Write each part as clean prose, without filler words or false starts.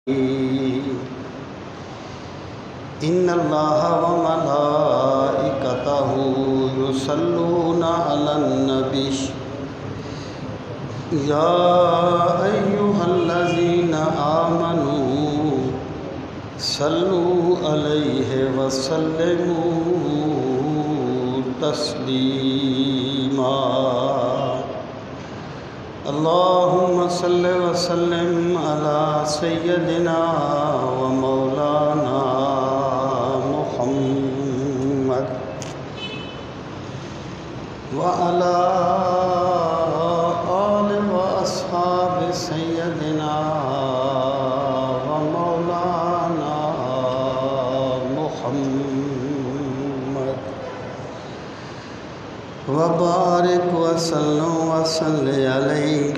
إن الله وملائكته يصلون على النبي يا أيها الذين آمنوا صلوا عليه وسلموا تسليما اللهم صل وسلم على سيدنا ومولانا محمد وعلى آل وأصحاب سيدنا ومولانا محمد وبارك وسلم عليه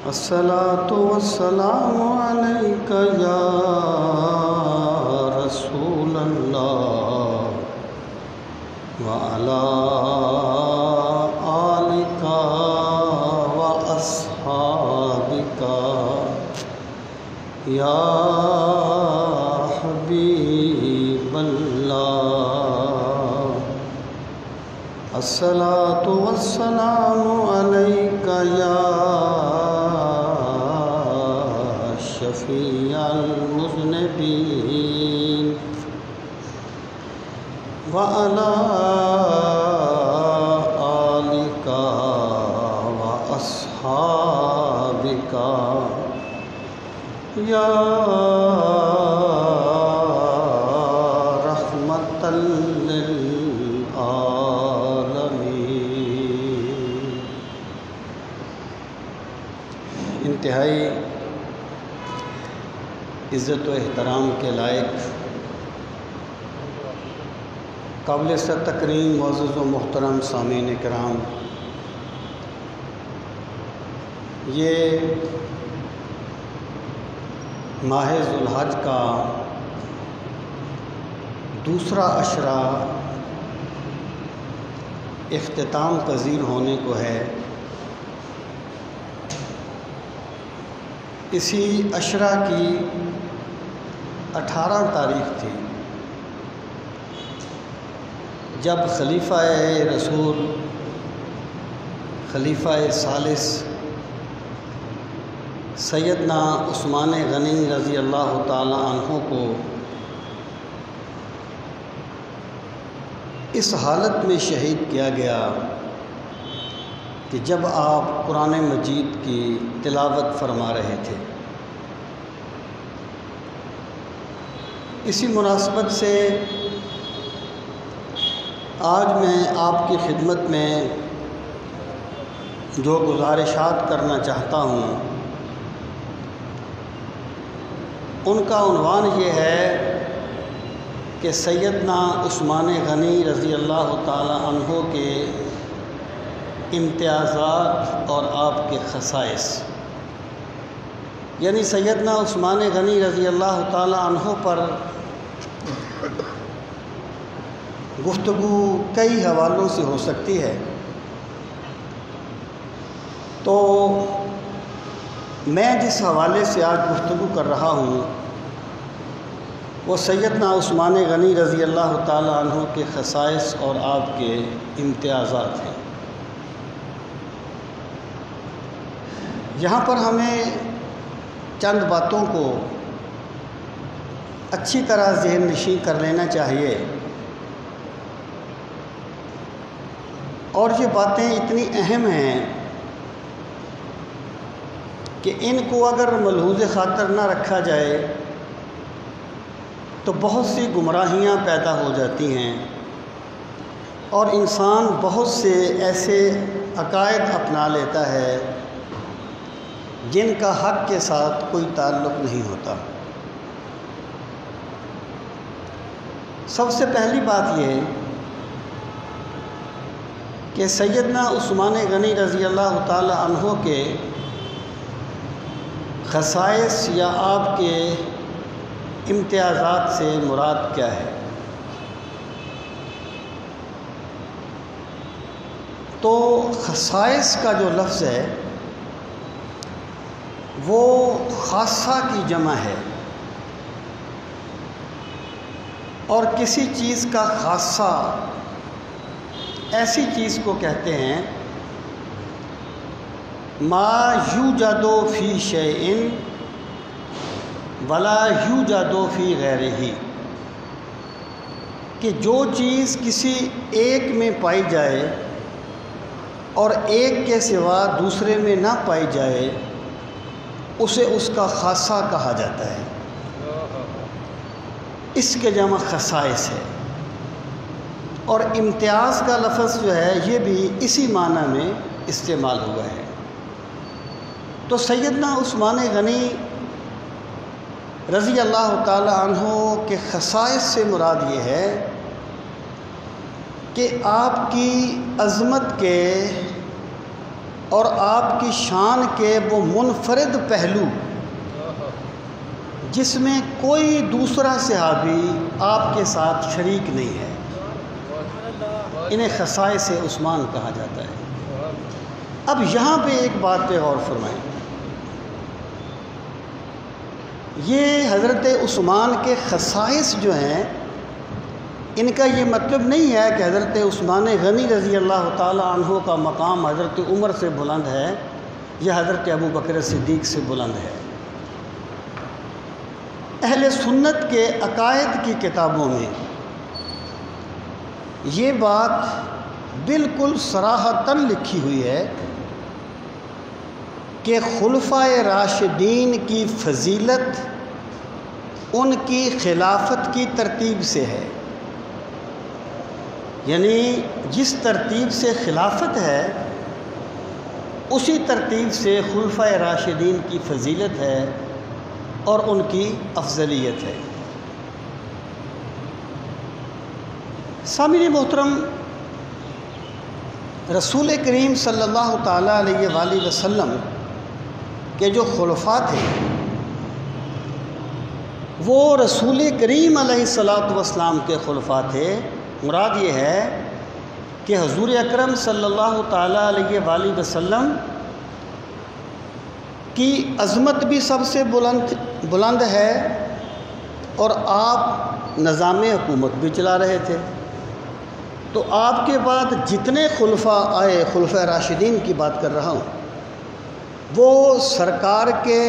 الصلاة والسلام عليك يا رسول الله وعلى آلك وأصحابك يا حبيب الله الصلاة والسلام عليك يا شفيع المذنبين وعلى آلك وأصحابك يا رحمة للعالمين۔ انتہائی عزت و احترام کے لائق قابل تکریم معزز و محترم سامعین کرام، یہ ماہ ذوالحج کا دوسرا عشرہ اختتام پذیر ہونے کو ہے۔ اسی عشرہ کی 18 تاریخ تھی جب خلیفہ رسول خلیفہ ثالث سیدنا عثمان غنی رضی اللہ تعالی عنہ کو اس حالت میں شہید کیا گیا کہ جب آپ قرآن مجید کی تلاوت فرما رہے تھے۔ اسی مناسبت سے آج میں آپ کی خدمت میں جو گزارشات کرنا چاہتا ہوں ان کا عنوان یہ ہے کہ سیدنا عثمان غنی رضی اللہ تعالی عنہ کے امتیازات اور آپ کے خصائص، یعنی سیدنا عثمان غنی رضی اللہ تعالی عنہ پر گفتگو کئی حوالوں سے ہو سکتی ہے، تو میں جس حوالے سے آج گفتگو کر رہا ہوں وہ سیدنا عثمان غنی رضی اللہ تعالی عنہ کے خصائص اور آپ کے امتیازات ہیں۔ یہاں پر ہمیں چند باتوں کو اچھی طرح ذہن نشین کر لینا چاہیے، اور یہ باتیں اتنی اہم ہیں کہ ان کو اگر ملحوظ خاطر نہ رکھا جائے تو بہت سی گمراہیاں پیدا ہو جاتی ہیں اور انسان بہت سے ایسے عقائد اپنا لیتا ہے جن کا حق کے ساتھ کوئی تعلق نہیں ہوتا۔ سب سے پہلی بات یہ کہ سیدنا عثمان غنی رضی اللہ تعالی عنہ کے خصائص یا آپ کے امتیازات سے مراد کیا ہے؟ تو خصائص کا جو لفظ ہے وہ خاصہ کی جمع ہے، اور کسی چیز کا خاصہ ایسی چیز کو کہتے ہیں ما یوجد فی شیء ولا یوجد فی غیرہ، کہ جو چیز کسی ایک میں پائی جائے اور ایک کے سوا دوسرے میں نہ پائی جائے اسے اس کا خاصہ کہا جاتا ہے۔ اس کے جمع خصائص ہے، اور امتیاز کا لفظ جو ہے یہ بھی اسی معنی میں استعمال ہوا ہے۔ تو سیدنا عثمان غنی رضی اللہ تعالی عنہ کے خصائص سے مراد یہ ہے کہ آپ کی عظمت کے اور آپ کی شان کے وہ منفرد پہلو جس میں کوئی دوسرا صحابی آپ کے ساتھ شریک نہیں ہے، انہیں خصائص عثمان کہا جاتا ہے۔ اب یہاں پہ ایک بات پہ غور فرمائیں، یہ حضرت عثمان کے خصائص جو ہیں ان کا یہ مطلب نہیں ہے کہ حضرت عثمان غنی رضی اللہ تعالی عنہ کا مقام حضرت عمر سے بلند ہے یا حضرت ابو بکر صدیق سے بلند ہے۔ اہل سنت کے عقائد کی کتابوں میں یہ بات بالکل صراحتاً لکھی ہوئی ہے کہ خلفائے راشدین کی فضیلت ان کی خلافت کی ترتیب سے ہے، یعنی جس ترتیب سے خلافت ہے اسی ترتیب سے خلفائے راشدین کی فضیلت ہے اور ان کی افضلیت ہے۔ سامعین محترم، رسول کریم صلی اللہ تعالیٰ علیہ وآلہ وسلم کے جو خلفاء تھے وہ رسول کریم علیہ السلام کے خلفاء تھے۔ مراد یہ ہے کہ حضور اکرم صلی اللہ تعالیٰ علیہ وآلہ وسلم کی عظمت بھی سب سے بلند ہے، اور آپ نظام حکومت بھی چلا رہے تھے۔ تو آپ کے بعد جتنے خلفاء آئے، خلفاء راشدین کی بات کر رہا ہوں، وہ سرکار کے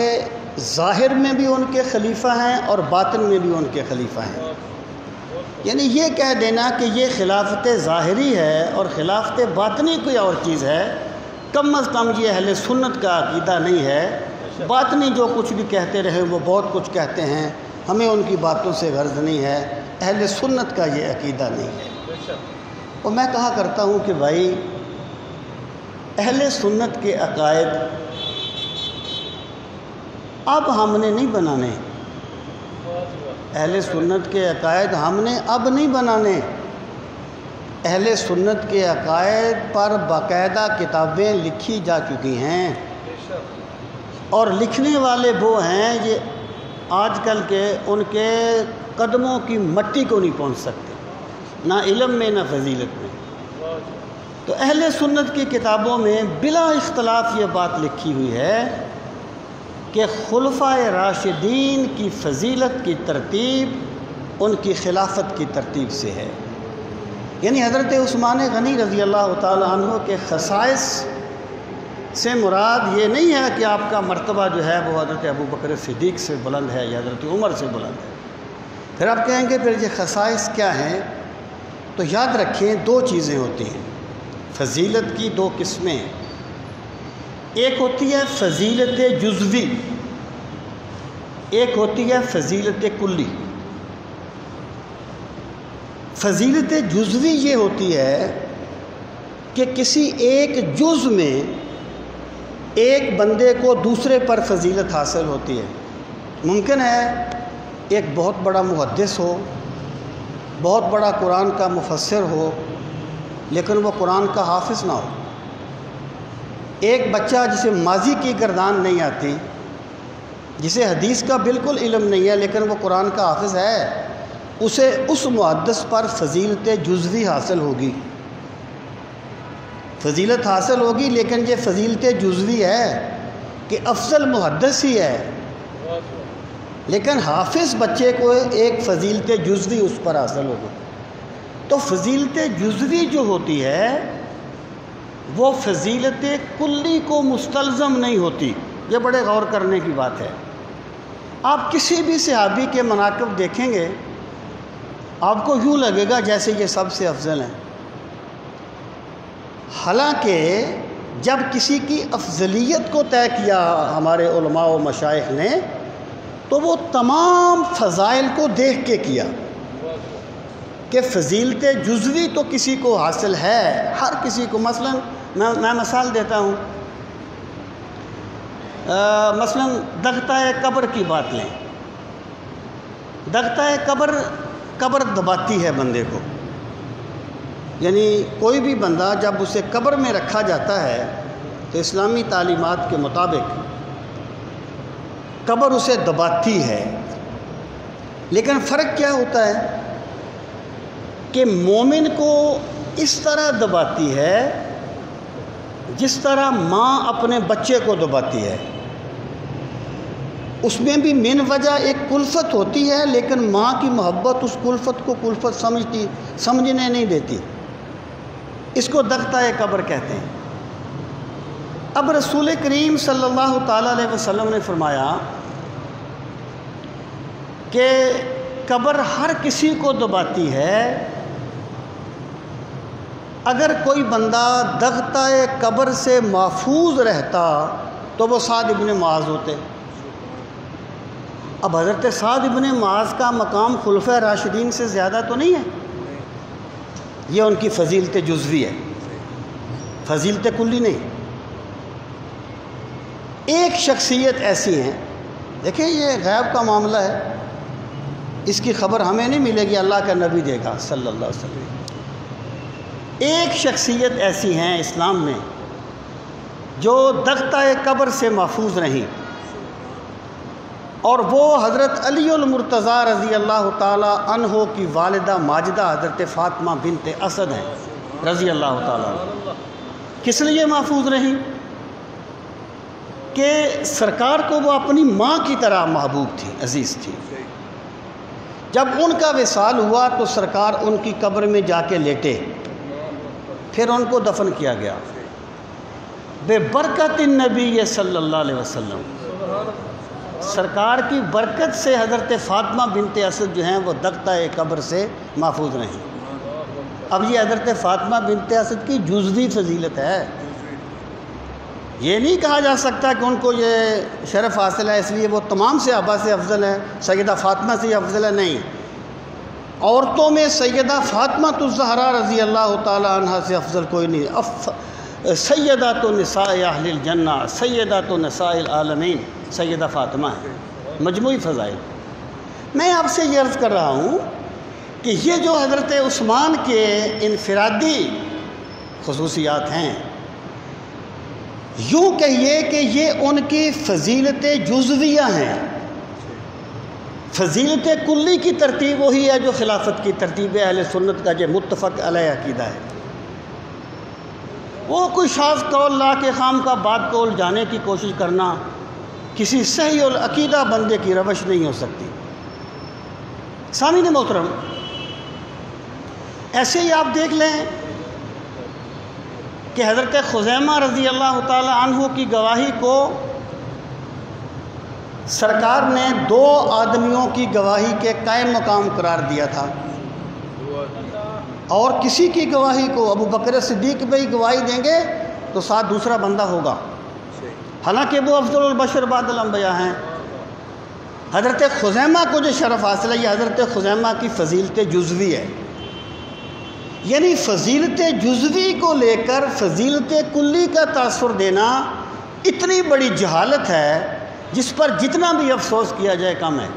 ظاہر میں بھی ان کے خلیفہ ہیں اور باطن میں بھی ان کے خلیفہ ہیں۔ یعنی یہ کہہ دینا کہ یہ خلافت ظاہری ہے اور خلافت باطنی کوئی اور چیز ہے، کم از کم یہ اہل سنت کا عقیدہ نہیں ہے۔ باطنی جو کچھ بھی کہتے رہے وہ بہت کچھ کہتے ہیں، ہمیں ان کی باتوں سے غرض نہیں ہے، اہل سنت کا یہ عقیدہ نہیں ہے۔ اور میں کہا کرتا ہوں کہ بھائی اہل سنت کے عقائد اب ہم نے نہیں بنانے، اہل سنت کے عقائد ہم نے اب نہیں بنانے۔ اہل سنت کے عقائد پر باقاعدہ کتابیں لکھی جا چکی ہیں، اور لکھنے والے وہ ہیں یہ آج کل کے ان کے قدموں کی مٹی کو نہیں پہنچ سکتے، نہ علم میں نہ فضیلت میں۔ تو اہل سنت کی کتابوں میں بلا اختلاف یہ بات لکھی ہوئی ہے کہ خلفائے راشدین کی فضیلت کی ترتیب ان کی خلافت کی ترتیب سے ہے۔ یعنی حضرت عثمان غنی رضی اللہ تعالی عنہ کے خصائص سے مراد یہ نہیں ہے کہ آپ کا مرتبہ جو ہے وہ حضرت ابو بکر صدیق سے بلند ہے یا حضرت عمر سے بلند ہے۔ پھر آپ کہیں گے پھر یہ خصائص کیا ہیں؟ تو یاد رکھیں دو چیزیں ہوتی ہیں، فضیلت کی دو قسمیں ہیں۔ ایک ہوتی ہے فضیلت جزوی، ایک ہوتی ہے فضیلت کلی۔ فضیلت جزوی یہ ہوتی ہے کہ کسی ایک جز میں ایک بندے کو دوسرے پر فضیلت حاصل ہوتی ہے۔ ممکن ہے ایک بہت بڑا محدث ہو، بہت بڑا قرآن کا مفسر ہو، لیکن وہ قرآن کا حافظ نہ ہو۔ ایک بچہ جسے ماضی کی گردان نہیں آتی، جسے حدیث کا بالکل علم نہیں ہے لیکن وہ قرآن کا حافظ ہے، اسے اس محدث پر فضیلت جزوی حاصل ہوگی، فضیلت حاصل ہوگی، لیکن یہ فضیلت جزوی ہے۔ کہ افضل محدث ہی ہے، لیکن حافظ بچے کو ایک فضیلت جزوی اس پر حاصل ہوگی۔ تو فضیلت جزوی جو ہوتی ہے وہ فضیلت کلی کو مستلزم نہیں ہوتی۔ یہ بڑے غور کرنے کی بات ہے۔ آپ کسی بھی صحابی کے مناقب دیکھیں گے، آپ کو یوں لگے گا جیسے یہ سب سے افضل ہیں، حالانکہ جب کسی کی افضلیت کو طے کیا ہمارے علماء و مشائخ نے تو وہ تمام فضائل کو دیکھ کے کیا کہ فضیلت جزوی تو کسی کو حاصل ہے، ہر کسی کو۔ مثلا میں مثال دیتا ہوں، مثلا دغتہ قبر کی بات لیں۔ دغتہ قبر دباتی ہے بندے کو، یعنی کوئی بھی بندہ جب اسے قبر میں رکھا جاتا ہے تو اسلامی تعلیمات کے مطابق قبر اسے دباتی ہے، لیکن فرق کیا ہوتا ہے کہ مومن کو اس طرح دباتی ہے جس طرح ماں اپنے بچے کو دباتی ہے۔ اس میں بھی من وجہ ایک کلفت ہوتی ہے، لیکن ماں کی محبت اس کلفت کو کلفت سمجھنے نہیں دیتی۔ اس کو دغتہ قبر کہتے ہیں۔ اب رسول کریم صلی اللہ تعالیٰ علیہ وسلم نے فرمایا کہ قبر ہر کسی کو دباتی ہے، اگر کوئی بندہ دغتہ قبر سے محفوظ رہتا تو وہ سعد ابن معاذ ہوتے۔ اب حضرت سعد ابن معاذ کا مقام خلفۂ راشدین سے زیادہ تو نہیں ہے، یہ ان کی فضیلت جزوی ہے، فضیلت کلی نہیں۔ ایک شخصیت ایسی ہیں، دیکھیں یہ غیب کا معاملہ ہے، اس کی خبر ہمیں نہیں ملے گی، اللہ کا نبی دے گا صلی اللہ علیہ وسلم۔ ایک شخصیت ایسی ہیں اسلام میں جو دغتہ قبر سے محفوظ رہیں، اور وہ حضرت علی المرتضیٰ رضی اللہ تعالی عنہ کی والدہ ماجدہ حضرت فاطمہ بنت اسد ہیں رضی اللہ تعالیٰ عنہ۔ کس لیے محفوظ رہیں؟ کہ سرکار کو وہ اپنی ماں کی طرح محبوب تھی، عزیز تھی۔ جب ان کا وصال ہوا تو سرکار ان کی قبر میں جا کے لیٹے، پھر ان کو دفن کیا گیا بے برکت النبی صلی اللہ علیہ وسلم۔ سرکار کی برکت سے حضرت فاطمہ بنت اسد جو ہیں وہ دغتہ قبر سے محفوظ رہیں۔ اب یہ حضرت فاطمہ بنت اسد کی جزوی فضیلت ہے، یہ نہیں کہا جا سکتا کہ ان کو یہ شرف حاصل ہے اس لیے وہ تمام صحابہ سے افضل ہے، سیدہ فاطمہ سے یہ افضل ہے، نہیں۔ عورتوں میں سیدہ فاطمہ الزہرا رضی اللہ تعالی عنہ سے افضل کوئی نہیں۔ سیدات نساء اہل الجنہ، سیدات نساء العالمین سیدہ فاطمہ ہے، مجموعی فضائل۔ میں آپ سے یہ عرض کر رہا ہوں کہ یہ جو حضرت عثمان کے انفرادی خصوصیات ہیں، یوں کہیے کہ یہ ان کی فضیلت جزویہ ہیں۔ فضیلت کلی کی ترتیب وہی ہے جو خلافت کی ترتیب اہل سنت کا جو متفق علیہ عقیدہ ہے۔ وہ کوئی شاذ قول لا کے خام کا بات قول جانے کی کوشش کرنا کسی صحیح العقیدہ بندے کی روش نہیں ہو سکتی۔ سامعین محترم، ایسے ہی آپ دیکھ لیں کہ حضرت خزیمہ رضی اللہ تعالی عنہ کی گواہی کو سرکار نے 2 آدمیوں کی گواہی کے قائم مقام قرار دیا تھا، اور کسی کی گواہی کو ابو بکر صدیق بھائی گواہی دیں گے تو ساتھ دوسرا بندہ ہوگا، حالانکہ وہ افضل البشر بعد الانبیاء ہیں۔ حضرت خزیمہ کو جو شرف حاصل ہے یہ حضرت خزیمہ کی فضیلت جزوی ہے، یعنی فضیلت جزوی کو لے کر فضیلت کلی کا تاثر دینا اتنی بڑی جہالت ہے جس پر جتنا بھی افسوس کیا جائے کم ہے۔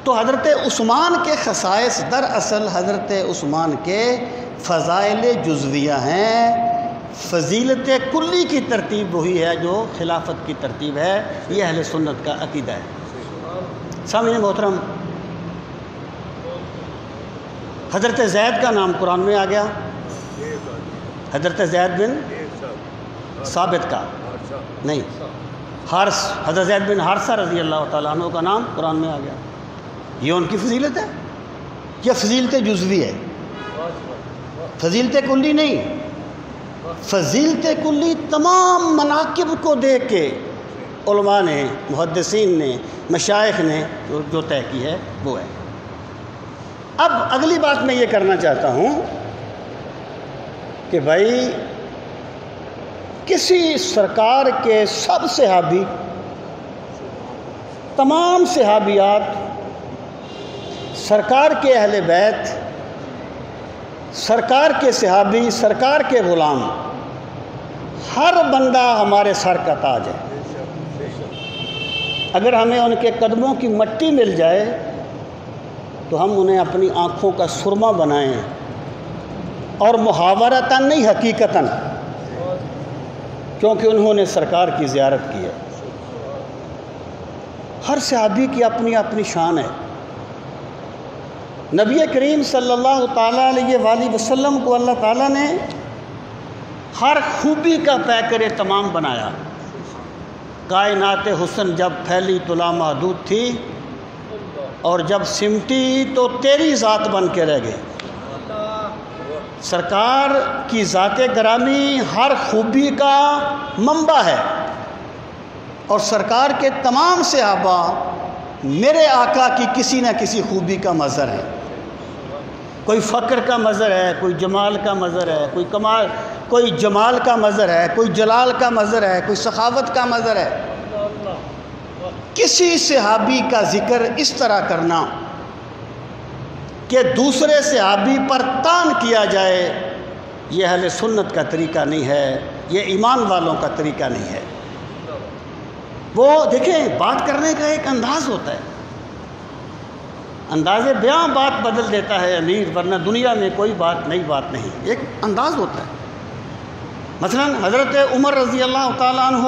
تو حضرت عثمان کے خصائص دراصل حضرت عثمان کے فضائل جزویہ ہیں، فضیلت کلی کی ترتیب وہی ہے جو خلافت کی ترتیب ہے، یہ اہل سنت کا عقیدہ ہے۔ سامعین محترم، حضرت زید کا نام قرآن میں آ گیا، حضرت زید بن ثابت کا نہیں، حارث، حضرت زید بن حارثہ رضی اللہ تعالیٰ عنہ کا نام قرآن میں آ گیا. یہ ان کی فضیلت ہے. یہ فضیلت جزوی ہے، فضیلت کلی نہیں. فضیلت کلی تمام مناقب کو دیکھ کے علماء نے، محدثین نے، مشائخ نے جو طے کی ہے وہ ہے. اب اگلی بات میں یہ کرنا چاہتا ہوں کہ بھائی کسی سرکار کے سب صحابی، تمام صحابیات، سرکار کے اہل بیت، سرکار کے صحابی، سرکار کے غلام، ہر بندہ ہمارے سر کا تاج ہے. اگر ہمیں ان کے قدموں کی مٹی مل جائے تو ہم انہیں اپنی آنکھوں کا سرما بنائیں، اور محاورتاً نہیں حقیقتاً، کیونکہ انہوں نے سرکار کی زیارت کی ہے. ہر صحابی کی اپنی اپنی شان ہے. نبی کریم صلی اللہ تعالیٰ علیہ وآلہ وسلم کو اللہ تعالیٰ نے ہر خوبی کا پیکر تمام بنایا. کائنات حسن جب پھیلی تو لامحدود تھی، اور جب سمٹی تو تیری ذات بن کے رہ گئی. سرکار کی ذات گرامی ہر خوبی کا منبع ہے، اور سرکار کے تمام صحابہ میرے آقا کی کسی نہ کسی خوبی کا مظہر ہے. کوئی فقر کا مظہر ہے، کوئی جمال کا مظہر ہے، کوئی جمال کا مظہر ہے، کوئی جلال کا مظہر ہے، کوئی سخاوت کا مظہر ہے. کسی صحابی کا ذکر اس طرح کرنا کہ دوسرے صحابی پر طعن کیا جائے، یہ اہل سنت کا طریقہ نہیں ہے، یہ ایمان والوں کا طریقہ نہیں ہے. وہ دیکھیں، بات کرنے کا ایک انداز ہوتا ہے، انداز بیاں بات بدل دیتا ہے امیر، ورنہ دنیا میں کوئی بات نئی بات نہیں، ایک انداز ہوتا ہے. مثلا حضرت عمر رضی اللہ تعالیٰ عنہ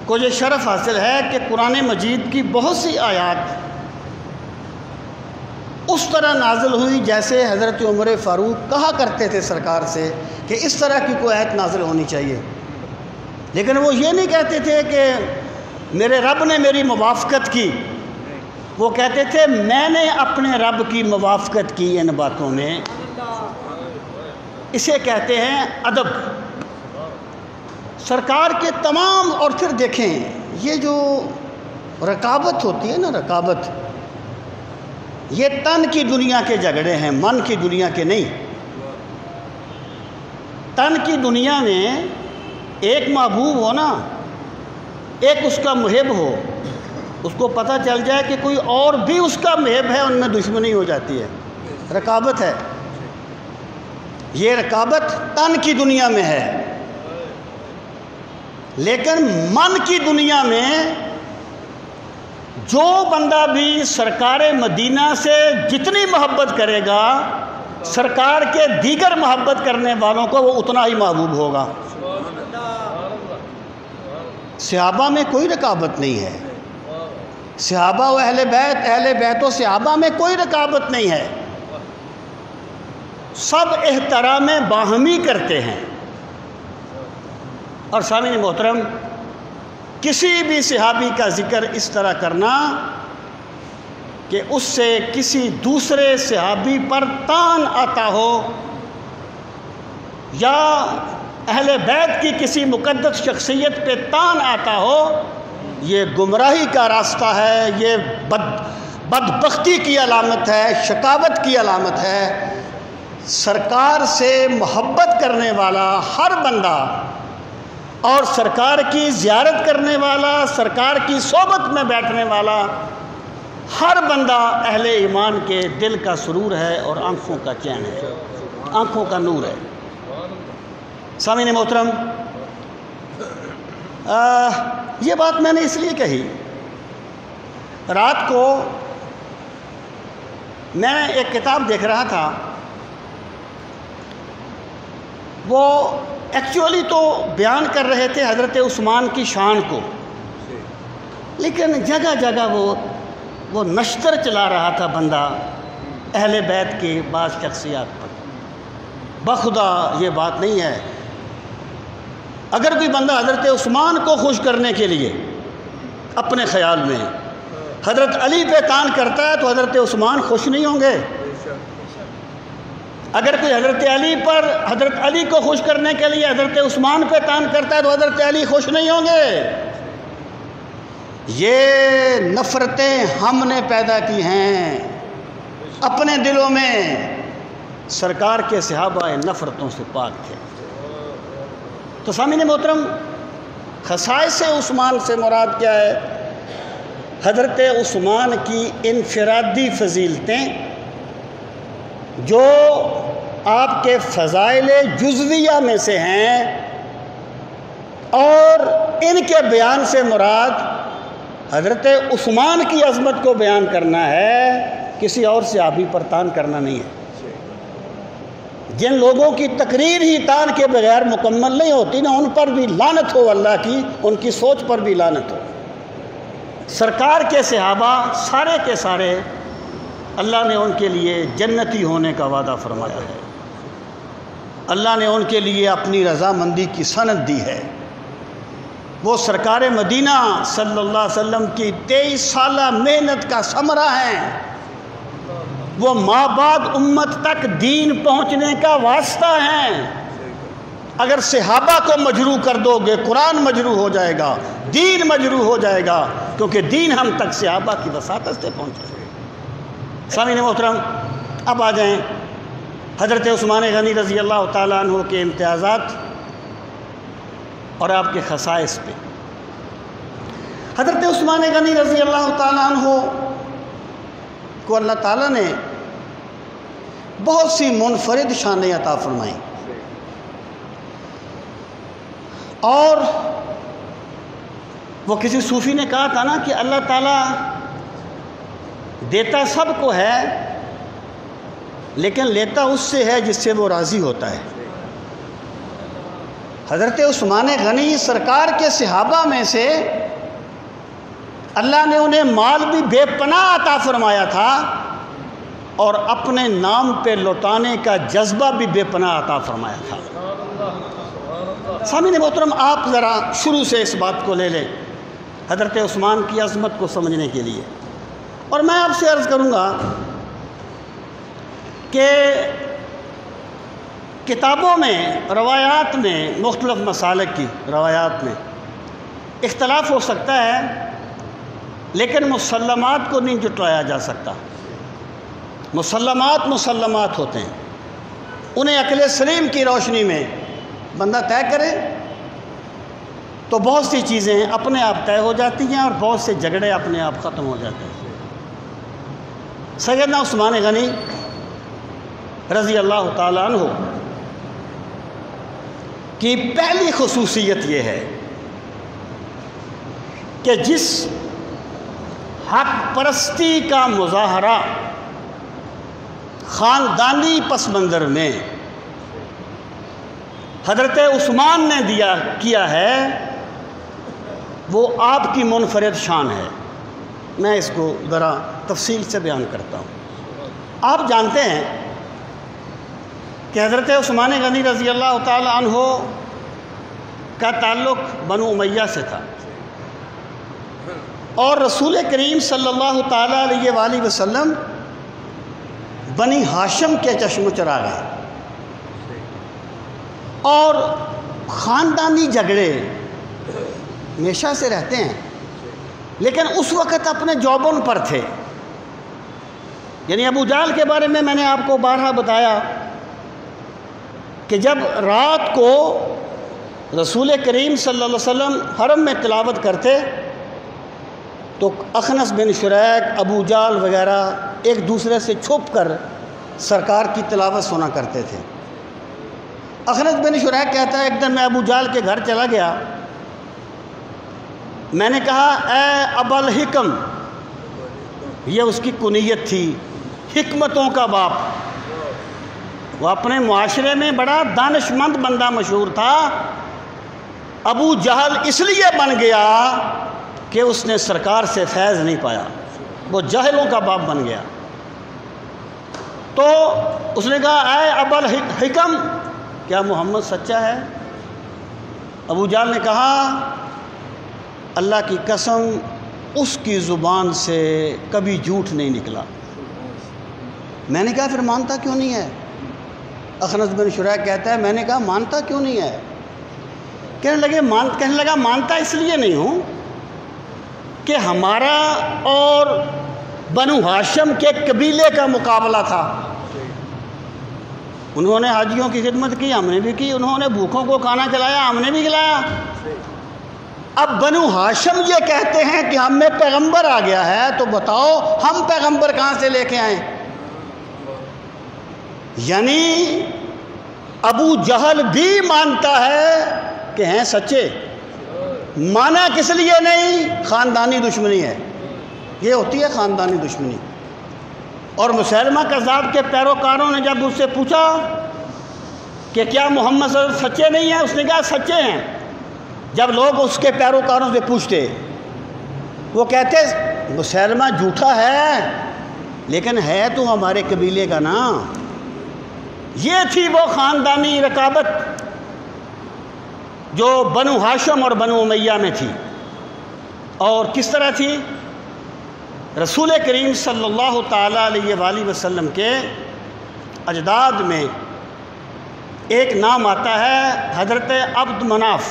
کو یہ شرف حاصل ہے کہ قرآن مجید کی بہت سی آیات اس طرح نازل ہوئی جیسے حضرت عمر فاروق کہا کرتے تھے سرکار سے کہ اس طرح کی کوئی آیت نازل ہونی چاہیے. لیکن وہ یہ نہیں کہتے تھے کہ میرے رب نے میری موافقت کی، وہ کہتے تھے میں نے اپنے رب کی موافقت کی ان باتوں میں. اسے کہتے ہیں ادب. سرکار کے تمام، اور پھر دیکھیں یہ جو رقابت ہوتی ہے نا، رقابت، یہ تن کی دنیا کے جھگڑے ہیں، من کی دنیا کے نہیں. تن کی دنیا میں ایک محبوب ہو نا، ایک اس کا محب ہو، اس کو پتہ چل جائے کہ کوئی اور بھی اس کا محب ہے، ان میں دشمنی ہو جاتی ہے. رقابت ہے. یہ رقابت تن کی دنیا میں ہے. لیکن من کی دنیا میں جو بندہ بھی سرکار مدینہ سے جتنی محبت کرے گا، سرکار کے دیگر محبت کرنے والوں کو وہ اتنا ہی محبوب ہوگا. صحابہ میں کوئی رقابت نہیں ہے. صحابہ و اہل بیت و صحابہ میں کوئی رقابت نہیں ہے. سب احترام باہمی کرتے ہیں. اور سامعین محترم، کسی بھی صحابی کا ذکر اس طرح کرنا کہ اس سے کسی دوسرے صحابی پر طعن آتا ہو، یا اہل بیت کی کسی مقدس شخصیت پہ طعن آتا ہو، یہ گمراہی کا راستہ ہے، یہ بدبختی کی علامت ہے، شقاوت کی علامت ہے. سرکار سے محبت کرنے والا ہر بندہ، اور سرکار کی زیارت کرنے والا، سرکار کی صحبت میں بیٹھنے والا ہر بندہ اہل ایمان کے دل کا سرور ہے اور آنکھوں کا چین ہے، آنکھوں کا نور ہے. سامعین محترم، یہ بات میں نے اس لیے کہی، رات کو میں ایک کتاب دیکھ رہا تھا. وہ ایکچولی تو بیان کر رہے تھے حضرت عثمان کی شان کو، لیکن جگہ جگہ وہ نشتر چلا رہا تھا بندہ اہل بیت کے بعض شخصیات پر. بخدا یہ بات نہیں ہے. اگر کوئی بندہ حضرت عثمان کو خوش کرنے کے لیے اپنے خیال میں حضرت علی پہ تان کرتا ہے تو حضرت عثمان خوش نہیں ہوں گے. اگر کوئی حضرت علی کو خوش کرنے کے لیے حضرت عثمان پہ تان کرتا ہے تو حضرت علی خوش نہیں ہوں گے. یہ نفرتیں ہم نے پیدا کی ہیں اپنے دلوں میں. سرکار کے صحابہ نفرتوں سے پاک تھے. تو سامعین محترم، خصائص عثمان سے مراد کیا ہے؟ حضرت عثمان کی انفرادی فضیلتیں جو آپ کے فضائل جزویہ میں سے ہیں، اور ان کے بیان سے مراد حضرت عثمان کی عظمت کو بیان کرنا ہے، کسی اور صحابی پر تان کرنا نہیں ہے. جن لوگوں کی تقریر ہی تان کے بغیر مکمل نہیں ہوتی نا، ان پر بھی لعنت ہو اللہ کی، ان کی سوچ پر بھی لعنت ہو. سرکار کے صحابہ سارے کے سارے اللہ نے ان کے لیے جنتی ہونے کا وعدہ فرمایا ہے. اللہ نے ان کے لیے اپنی رضامندی کی سند دی ہے. وہ سرکار مدینہ صلی اللہ علیہ وسلم کی 23 سالہ محنت کا ثمرہ ہیں. وہ ماں بعد امت تک دین پہنچنے کا واسطہ ہیں. اگر صحابہ کو مجروح کر دو گے قرآن مجروح ہو جائے گا، دین مجروح ہو جائے گا، کیونکہ دین ہم تک صحابہ کی وساطت سے پہنچا ہے. سامعین محترم، اب آ جائیں حضرت عثمان غنی رضی اللہ تعالیٰ عنہ کے امتیازات اور آپ کے خصائص پہ. حضرت عثمان غنی رضی اللہ تعالیٰ عنہ کو اللہ تعالیٰ نے بہت سی منفرد شانیں عطا فرمائیں، اور وہ کسی صوفی نے کہا تھا نا کہ اللہ تعالیٰ دیتا سب کو ہے لیکن لیتا اس سے ہے جس سے وہ راضی ہوتا ہے. حضرت عثمان غنی سرکار کے صحابہ میں سے اللہ نے انہیں مال بھی بے پناہ عطا فرمایا تھا، اور اپنے نام پہ لوٹانے کا جذبہ بھی بے پناہ عطا فرمایا تھا. سامعین محترم، آپ ذرا شروع سے اس بات کو لے لیں حضرت عثمان کی عظمت کو سمجھنے کے لیے. اور میں آپ سے عرض کروں گا کہ کتابوں میں، روایات میں، مختلف مسالک کی روایات میں اختلاف ہو سکتا ہے، لیکن مسلمات کو نہیں جٹلایا جا سکتا. مسلمات ہوتے ہیں، انہیں عقل سلیم کی روشنی میں بندہ طے کرے تو بہت سی چیزیں اپنے آپ طے ہو جاتی ہیں، اور بہت سے جھگڑے اپنے آپ ختم ہو جاتے ہیں. سیدنا عثمان غنی رضی اللہ تعالیٰ عنہ کی پہلی خصوصیت یہ ہے کہ جس حق پرستی کا مظاہرہ خاندانی پس منظر میں حضرت عثمان نے کیا ہے، وہ آپ کی منفرد شان ہے. میں اس کو ذرا تفصیل سے بیان کرتا ہوں. آپ جانتے ہیں کہ حضرت عثمان غنی رضی اللہ تعالی عنہ کا تعلق بنو امیہ سے تھا، اور رسول کریم صلی اللہ تعالیٰ علیہ وآلہ وسلم بنی ہاشم کے چشم چراغ ہیں، اور خاندانی جھگڑے ہمیشہ سے رہتے ہیں. لیکن اس وقت اپنے جوبن پر تھے. یعنی ابو جہل کے بارے میں نے آپ کو بارہا بتایا کہ جب رات کو رسول کریم صلی اللہ علیہ وسلم حرم میں تلاوت کرتے تو اخنس بن شریک، ابو جہل وغیرہ ایک دوسرے سے چھپ کر سرکار کی تلاوت سنا کرتے تھے. اخنس بن شریک کہتا ہے ایک دن میں ابو جہل کے گھر چلا گیا، میں نے کہا اے ابا الحکم، یہ اس کی کنیت تھی، حکمتوں کا باپ. وہ اپنے معاشرے میں بڑا دانش مند بندہ مشہور تھا. ابو جہل اس لیے بن گیا کہ اس نے سرکار سے فیض نہیں پایا، وہ جاہلوں کا باپ بن گیا. تو اس نے کہا اے ابا الحکم، کیا محمد سچا ہے؟ ابو جہل نے کہا اللہ کی قسم اس کی زبان سے کبھی جھوٹ نہیں نکلا۔ میں نے کہا پھر مانتا کیوں نہیں ہے؟ اخنس بن شریح کہتا ہے میں نے کہا مانتا کیوں نہیں ہے؟ کہنے لگا مانتا اس لیے نہیں ہوں کہ ہمارا اور بنو ہاشم کے قبیلے کا مقابلہ تھا۔ انہوں نے حاجیوں کی خدمت کی، ہم نے بھی کی، انہوں نے بھوکوں کو کھانا کھلایا، ہم نے بھی کھلایا۔ اب بنو ہاشم یہ کہتے ہیں کہ ہم میں پیغمبر آ گیا ہے، تو بتاؤ ہم پیغمبر کہاں سے لے کے آئیں؟ یعنی ابو جہل بھی مانتا ہے کہ ہیں سچے، مانا کس لیے نہیں؟ خاندانی دشمنی ہے، یہ ہوتی ہے خاندانی دشمنی۔ اور مسیلمہ کذاب کے پیروکاروں نے جب اس سے پوچھا کہ کیا محمد صلی اللہ علیہ وسلم سچے نہیں ہیں، اس نے کہا سچے ہیں۔ جب لوگ اس کے پیروکاروں سے پوچھتے، وہ کہتے مسیلمہ جھوٹا ہے لیکن ہے تو ہمارے قبیلے کا نا۔ یہ تھی وہ خاندانی رقابت جو بنو ہاشم اور بنو امیہ میں تھی۔ اور کس طرح تھی؟ رسول کریم صلی اللہ تعالیٰ علیہ وآلہ وسلم کے اجداد میں ایک نام آتا ہے حضرت عبد مناف،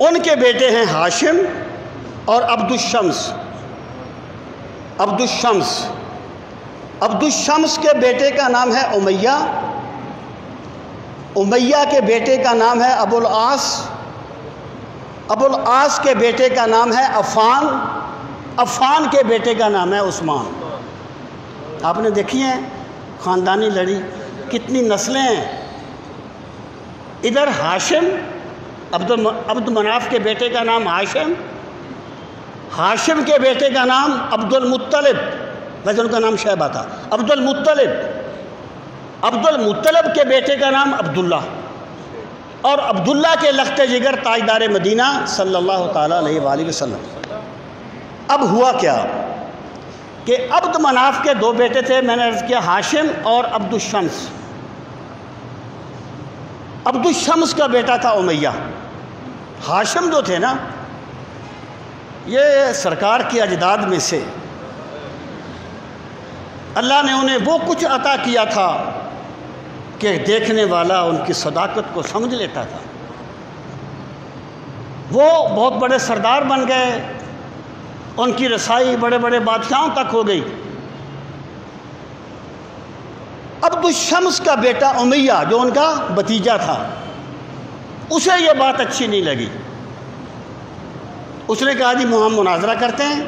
ان کے بیٹے ہیں ہاشم اور عبد الشمس۔ عبد الشمس کے بیٹے کا نام ہے امیہ، امیہ کے بیٹے کا نام ہے ابو العاص، ابو العاص کے بیٹے کا نام ہے عفان، عفان کے بیٹے کا نام ہے عثمان۔ آپ نے دیکھی ہیں خاندانی لڑی، کتنی نسلیں ہیں۔ ادھر ہاشم، عبد مناف کے بیٹے کا نام ہاشم، ہاشم کے بیٹے کا نام عبد المطلب، ویسے ان کا نام شیبہ تھا، عبد المطلب کے بیٹے کا نام عبداللہ، اور عبداللہ کے لخت جگر تاجدار مدینہ صلی اللہ تعالیٰ علیہ وآلہ وسلم۔ اب ہوا کیا کہ عبد مناف کے دو بیٹے تھے، میں نے عرض کیا ہاشم اور عبد الشمس۔ عبد الشمس کا بیٹا تھا امیہ۔ ہاشم جو تھے نا، یہ سرکار کی اجداد میں سے اللہ نے انہیں وہ کچھ عطا کیا تھا کہ دیکھنے والا ان کی صداقت کو سمجھ لیتا تھا۔ وہ بہت بڑے سردار بن گئے، ان کی رسائی بڑے بڑے بادشاہوں تک ہو گئی۔ عبد الشمس کا بیٹا امیہ جو ان کا بھتیجا تھا، اسے یہ بات اچھی نہیں لگی۔ اس نے کہا جی ہم مناظرہ کرتے ہیں،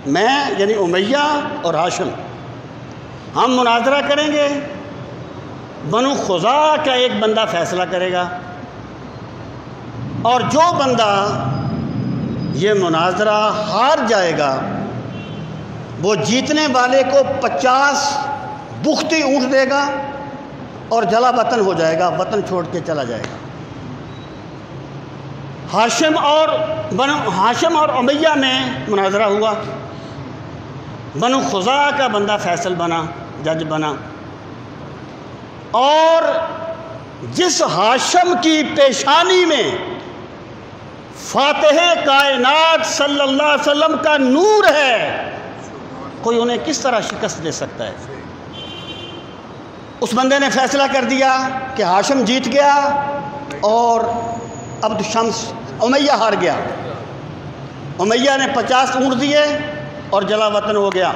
میں یعنی امیہ اور ہاشم، ہم مناظرہ کریں گے، بنو خزاعہ کا ایک بندہ فیصلہ کرے گا، اور جو بندہ یہ مناظرہ ہار جائے گا وہ جیتنے والے کو 50 بختی اونٹ دے گا اور جلا وطن ہو جائے گا، وطن چھوڑ کے چلا جائے گا۔ ہاشم اور امیہ میں مناظرہ ہوا، بنو خزاعہ کا بندہ فیصل بنا، جج بنا، اور جس ہاشم کی پیشانی میں فاتح کائنات صلی اللہ علیہ وسلم کا نور ہے، کوئی انہیں کس طرح شکست دے سکتا ہے؟ اس بندے نے فیصلہ کر دیا کہ ہاشم جیت گیا اور عبد الشمس امیہ ہار گیا۔ امیہ نے 50 اونٹ دیے اور جلا وطن ہو گیا۔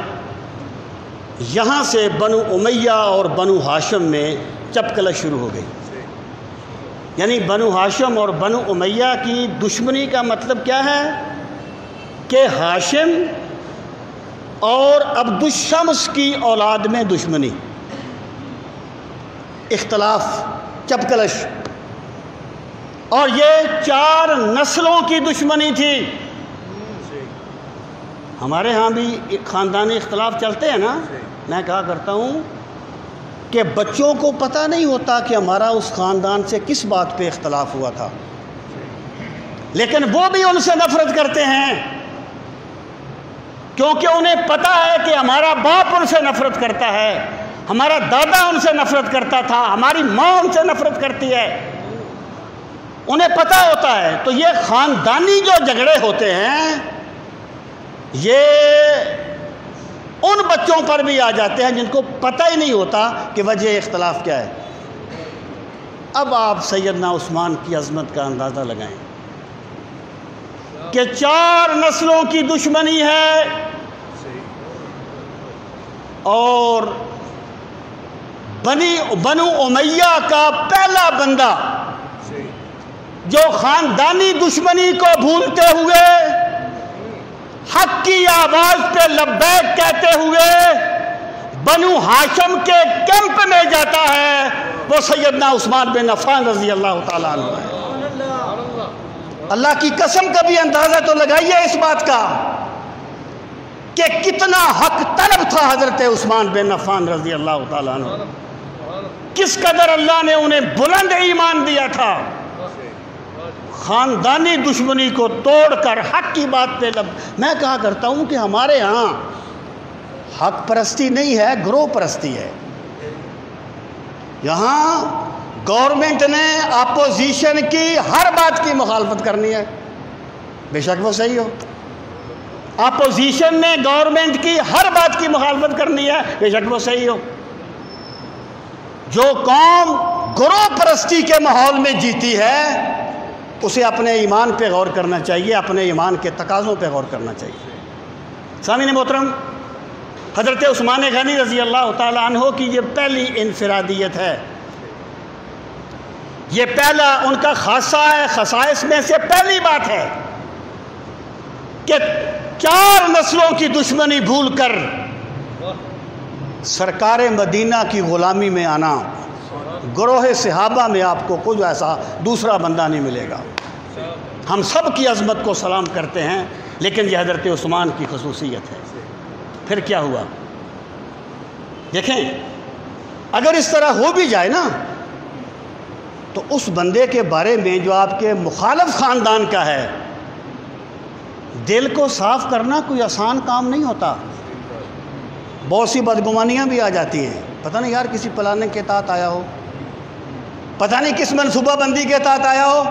یہاں سے بنو امیہ اور بنو ہاشم میں چپکلش شروع ہو گئی۔ یعنی بنو ہاشم اور بنو امیہ کی دشمنی کا مطلب کیا ہے کہ ہاشم اور عبد الشمس کی اولاد میں دشمنی، اختلاف، چپکلش، اور یہ 4 نسلوں کی دشمنی تھی۔ ہمارے ہاں بھی خاندانی اختلاف چلتے ہیں نا، میں کہا کرتا ہوں کہ بچوں کو پتہ نہیں ہوتا کہ ہمارا اس خاندان سے کس بات پہ اختلاف ہوا تھا، لیکن وہ بھی ان سے نفرت کرتے ہیں کیونکہ انہیں پتہ ہے کہ ہمارا باپ ان سے نفرت کرتا ہے، ہمارا دادا ان سے نفرت کرتا تھا، ہماری ماں ان سے نفرت کرتی ہے، انہیں پتہ ہوتا ہے۔ تو یہ خاندانی جو جھگڑے ہوتے ہیں یہ ان بچوں پر بھی آ جاتے ہیں جن کو پتہ ہی نہیں ہوتا کہ وجہ اختلاف کیا ہے۔ اب آپ سیدنا عثمان کی عظمت کا اندازہ لگائیں کہ 4 نسلوں کی دشمنی ہے اور بنو امیہ کا پہلا بندہ جو خاندانی دشمنی کو بھولتے ہوئے حق کی آواز پہ لبیک کہتے ہوئے بنو ہاشم کے کیمپ میں جاتا ہے، وہ سیدنا عثمان بن عفان رضی اللہ تعالیٰ عنہ ہے۔ اللہ کی قسم کبھی اندازہ تو لگائیے اس بات کا کہ کتنا حق طلب تھا حضرت عثمان بن عفان رضی اللہ تعالیٰ عنہ، کس قدر اللہ نے انہیں بلند ایمان دیا تھا۔ خاندانی دشمنی کو توڑ کر حق کی بات پہ میں کہا کرتا ہوں کہ ہمارے ہاں حق پرستی نہیں ہے، گروہ پرستی ہے۔ یہاں گورنمنٹ نے اپوزیشن کی ہر بات کی مخالفت کرنی ہے، بے شک وہ صحیح ہو۔ اپوزیشن نے گورنمنٹ کی ہر بات کی مخالفت کرنی ہے، بے شک وہ صحیح ہو۔ جو قوم گروہ پرستی کے ماحول میں جیتی ہے اسے اپنے ایمان پہ غور کرنا چاہیے، اپنے ایمان کے تقاضوں پہ غور کرنا چاہیے۔ سامعین محترم، حضرت عثمان غنی رضی اللہ تعالیٰ عنہ کی یہ پہلی انفرادیت ہے، یہ پہلا ان کا خاصہ ہے، خصائص میں سے پہلی بات ہے کہ 4 نسلوں کی دشمنی بھول کر سرکار مدینہ کی غلامی میں آنا۔ گروہ صحابہ میں آپ کو کچھ ایسا دوسرا بندہ نہیں ملے گا۔ ہم سب کی عظمت کو سلام کرتے ہیں، لیکن یہ حضرت عثمان کی خصوصیت ہے۔ پھر کیا ہوا دیکھیں، اگر اس طرح ہو بھی جائے نا تو اس بندے کے بارے میں جو آپ کے مخالف خاندان کا ہے، دل کو صاف کرنا کوئی آسان کام نہیں ہوتا۔ بہت سی بدگمانیاں بھی آ جاتی ہیں، پتہ نہیں یار کسی پلاننگ کے تحت آیا ہو، پتہ نہیں کس منصوبہ بندی کے تحت آیا ہو۔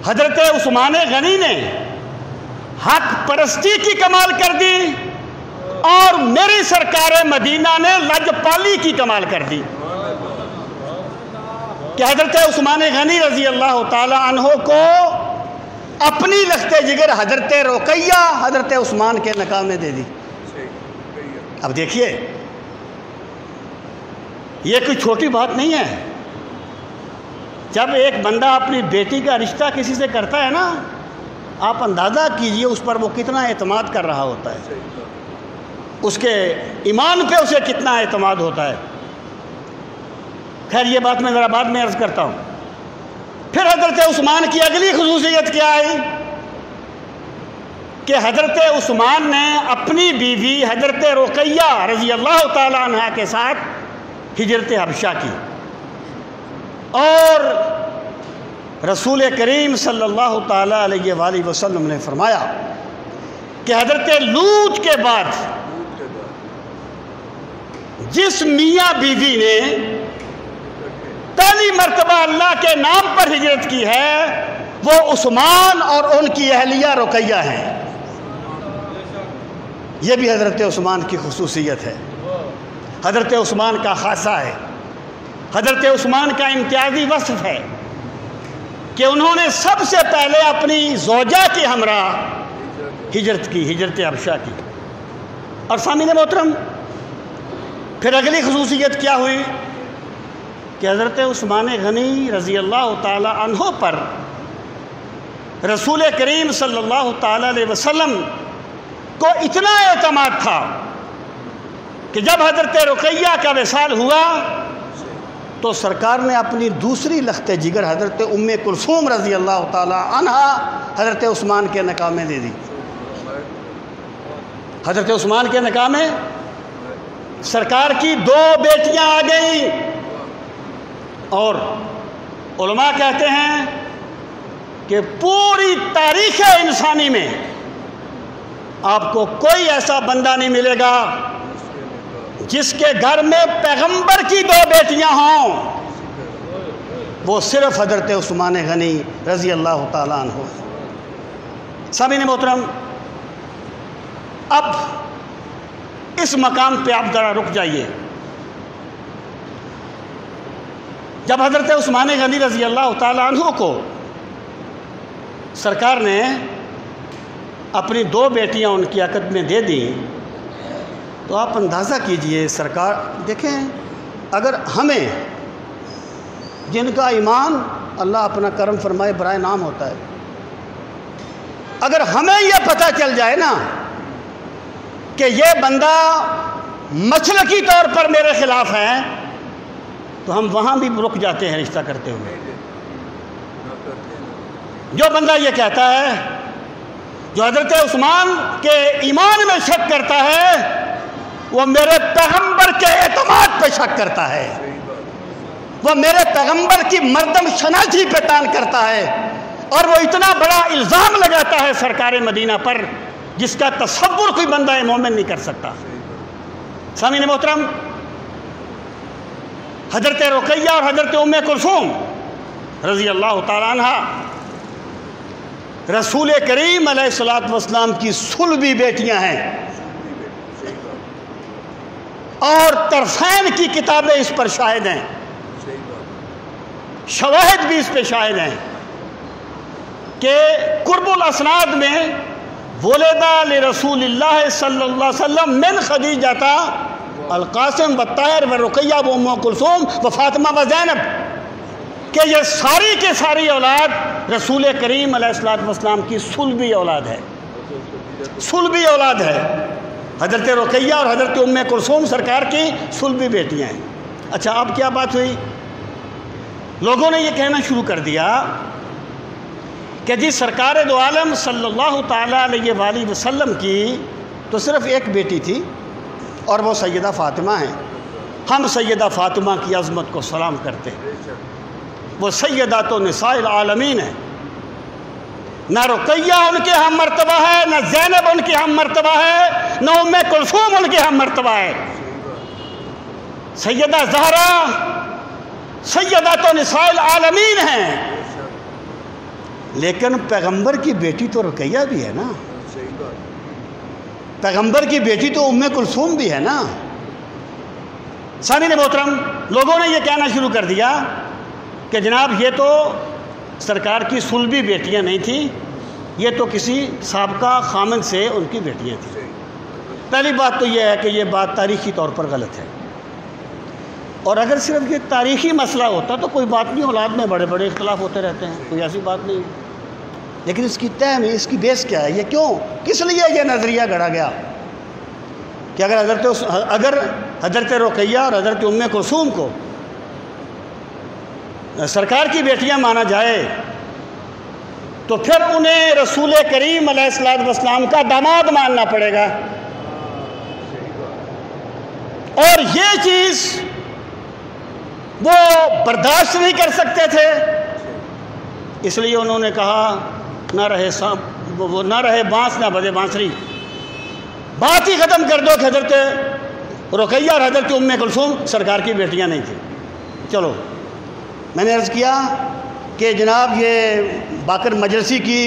حضرت عثمان غنی نے حق پرستی کی کمال کر دی اور میری سرکار مدینہ نے لجپالی کی کمال کر دی کہ حضرت عثمان غنی رضی اللہ تعالی عنہ کو اپنی لخت جگر حضرت رقیہ حضرت عثمان کے نکاح میں دے دی۔ اب دیکھیے یہ کوئی چھوٹی بات نہیں ہے۔ جب ایک بندہ اپنی بیٹی کا رشتہ کسی سے کرتا ہے نا، آپ اندازہ کیجئے اس پر وہ کتنا اعتماد کر رہا ہوتا ہے، اس کے ایمان پہ اسے کتنا اعتماد ہوتا ہے۔ خیر یہ بات میں ذرا بعد میں عرض کرتا ہوں۔ پھر حضرت عثمان کی اگلی خصوصیت کیا آئی کہ حضرت عثمان نے اپنی بیوی حضرت رقیہ رضی اللہ تعالی عنہ کے ساتھ ہجرت حبشہ کی، اور رسول کریم صلی اللہ تعالی علیہ وآلہ وسلم نے فرمایا کہ حضرت لوط کے بعد جس میاں بیوی نے پہلی مرتبہ اللہ کے نام پر ہجرت کی ہے وہ عثمان اور ان کی اہلیہ رقیہ ہیں۔ یہ بھی حضرت عثمان کی خصوصیت ہے، حضرت عثمان کا خاصہ ہے، حضرت عثمان کا امتیازی وصف ہے کہ انہوں نے سب سے پہلے اپنی زوجہ کے ہمراہ ہجرت کی، ہجرت حبشہ کی۔ اور سامعین محترم، پھر اگلی خصوصیت کیا ہوئی کہ حضرت عثمان غنی رضی اللہ تعالی عنہ پر رسول کریم صلی اللہ تعالی علیہ وسلم کو اتنا اعتماد تھا کہ جب حضرت رقیہ کا وصال ہوا تو سرکار نے اپنی دوسری لخت جگر حضرت ام کلثوم رضی اللہ تعالی عنہ حضرت عثمان کے نکاح میں دے دی۔ حضرت عثمان کے نکاح میں سرکار کی 2 بیٹیاں آ گئیں، اور علماء کہتے ہیں کہ پوری تاریخ انسانی میں آپ کو کوئی ایسا بندہ نہیں ملے گا جس کے گھر میں پیغمبر کی 2 بیٹیاں ہوں وہ صرف حضرت عثمان غنی رضی اللہ تعالیٰ عنہ ہے۔ سامعین محترم، اب اس مقام پہ آپ ذرا رک جائیے۔ جب حضرت عثمان غنی رضی اللہ تعالیٰ عنہ کو سرکار نے اپنی 2 بیٹیاں ان کی عقد میں دے دیں تو آپ اندازہ کیجئے، سرکار دیکھیں، اگر ہمیں جن کا ایمان اللہ اپنا کرم فرمائے برائے نام ہوتا ہے، اگر ہمیں یہ پتہ چل جائے نا کہ یہ بندہ مسلکی طور پر میرے خلاف ہے تو ہم وہاں بھی رک جاتے ہیں رشتہ کرتے ہوئے۔ جو بندہ یہ کہتا ہے، جو حضرت عثمان کے ایمان میں شک کرتا ہے، وہ میرے پیغمبر کے اعتماد پہ شک کرتا ہے، وہ میرے پیغمبر کی مردم شناسی پہ تان کرتا ہے، اور وہ اتنا بڑا الزام لگاتا ہے سرکار مدینہ پر جس کا تصور کوئی بندہ مومن نہیں کر سکتا۔ سامعین محترم، حضرت رقیہ اور حضرت ام کلثوم رضی اللہ تعالیٰ عنہ رسول کریم علیہ الصلوۃ والسلام کی صلبی بیٹیاں ہیں، اور طرفین کی کتابیں اس پر شاہد ہیں، شواہد بھی اس پہ شاہد ہیں کہ قرب الاسناد میں ولدا لرسول اللہ صلی اللہ علیہ وسلم من خدیجہ القاسم و طاہر و رقیہ و ام کلثوم و فاطمہ و زینب، کہ یہ ساری کے ساری اولاد رسول کریم علیہ الصلوۃ والسلام کی صلبی اولاد ہے، صلبی اولاد ہے۔ حضرت رقیہ اور حضرت ام کلثوم سرکار کی صلبی بیٹیاں ہیں۔ اچھا، اب کیا بات ہوئی؟ لوگوں نے یہ کہنا شروع کر دیا کہ جی سرکار دو عالم صلی اللہ تعالیٰ علیہ وآلہ وسلم کی تو صرف ایک بیٹی تھی اور وہ سیدہ فاطمہ ہیں، ہم سیدہ فاطمہ کی عظمت کو سلام کرتے ہیں، وہ سیدات نساء العالمین ہیں، نہ رقیہ ان کے ہم مرتبہ ہے، نہ زینب ان کے ہم مرتبہ ہے، نہ ام کلثوم ان کے ہم مرتبہ ہے۔ سیدہ زہرا سیدات نساء العالمین ہیں، لیکن پیغمبر کی بیٹی تو رقیہ بھی ہے نا، پیغمبر کی بیٹی تو ام کلثوم بھی ہے نا۔ سامعین محترم، لوگوں نے یہ کہنا شروع کر دیا کہ جناب یہ تو سرکار کی صلبی بیٹیاں نہیں تھیں، یہ تو کسی سابقہ خامن سے ان کی بیٹیاں تھیں۔ پہلی بات تو یہ ہے کہ یہ بات تاریخی طور پر غلط ہے، اور اگر صرف یہ تاریخی مسئلہ ہوتا تو کوئی بات نہیں، اولاد میں بڑے بڑے اختلاف ہوتے رہتے ہیں، کوئی ایسی بات نہیں، لیکن اس کی تہ میں اس کی بیس کیا ہے؟ یہ کیوں، کس لیے یہ نظریہ گڑھا گیا کہ اگر حضرت رقیہ اور حضرت ام کلثوم کو سرکار کی بیٹیاں مانا جائے تو پھر انہیں رسول کریم علیہ الصلوۃ والسلام کا داماد ماننا پڑے گا، اور یہ چیز وہ برداشت نہیں کر سکتے تھے، اس لیے انہوں نے کہا نہ رہے بانس نہ بجے بانسری، بات ہی ختم کر دو کہ حضرت رقیہ اور حضرت ام کلثوم سرکار کی بیٹیاں نہیں تھیں۔ چلو، میں نے عرض کیا کہ جناب یہ باقر مجلسی کی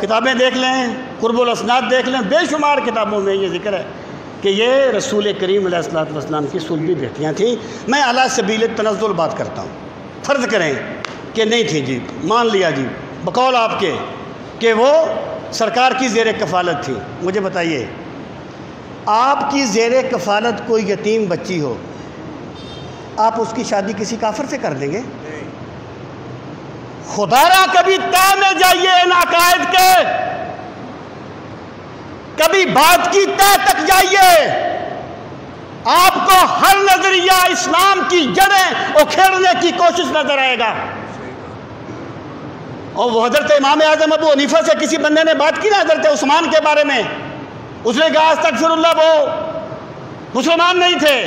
کتابیں دیکھ لیں، قرب الاسناد دیکھ لیں، بے شمار کتابوں میں یہ ذکر ہے کہ یہ رسول کریم علیہ الصلوۃ والسلام کی صلبی بیٹیاں تھیں۔ میں علی سبیل التنزل بات کرتا ہوں، فرض کریں کہ نہیں تھی، جی مان لیا جی بقول آپ کے کہ وہ سرکار کی زیر کفالت تھی، مجھے بتائیے آپ کی زیر کفالت کوئی یتیم بچی ہو، آپ اس کی شادی کسی کافر سے کر دیں گے؟ خدا را کبھی تہ میں جائیے ان عقائد کے، کبھی بات کی تہ تک جائیے، آپ کو ہر نظریہ اسلام کی جڑیں اکھیڑنے کی کوشش نظر آئے گا۔ اور وہ حضرت امام اعظم ابو حنیفہ سے کسی بندے نے بات کی نا حضرت عثمان کے بارے میں، اس نے کہا استغفر اللہ وہ مسلمان نہیں تھے،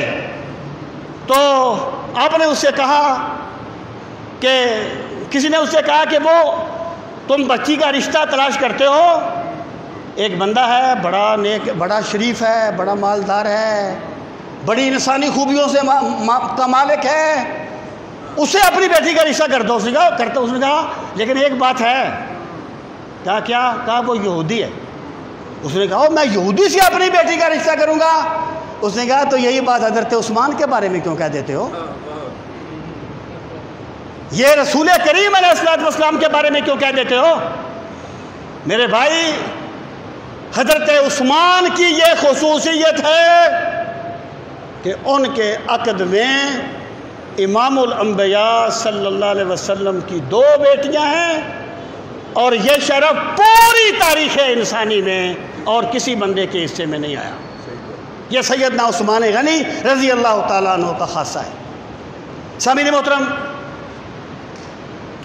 تو آپ نے اس سے کہا کہ کسی نے اس سے کہا کہ وہ تم بچی کا رشتہ تلاش کرتے ہو، ایک بندہ ہے بڑا نیک، بڑا شریف ہے، بڑا مالدار ہے، بڑی انسانی خوبیوں سے کا مالک ہے، اسے اپنی بیٹی کا رشتہ کر دو۔ اس نے کہا لیکن ایک بات ہے۔ کہا وہ یہودی ہے۔ اس نے کہا میں یہودی سے اپنی بیٹی کا رشتہ کروں گا؟ اس نے کہا تو یہی بات حضرت عثمان کے بارے میں کیوں کہہ دیتے ہو؟ یہ رسول کریم علیہ السلام کے بارے میں کیوں کہہ دیتے ہو؟ میرے بھائی، حضرت عثمان کی یہ خصوصیت ہے کہ ان کے عقد میں امام الانبیاء صلی اللہ علیہ وسلم کی 2 بیٹیاں ہیں، اور یہ شرف پوری تاریخ انسانی میں اور کسی بندے کے حصے میں نہیں آیا۔ یہ سیدنا عثمان غنی رضی اللہ تعالیٰ عنہ کا خاصہ ہے۔ سامعین محترم،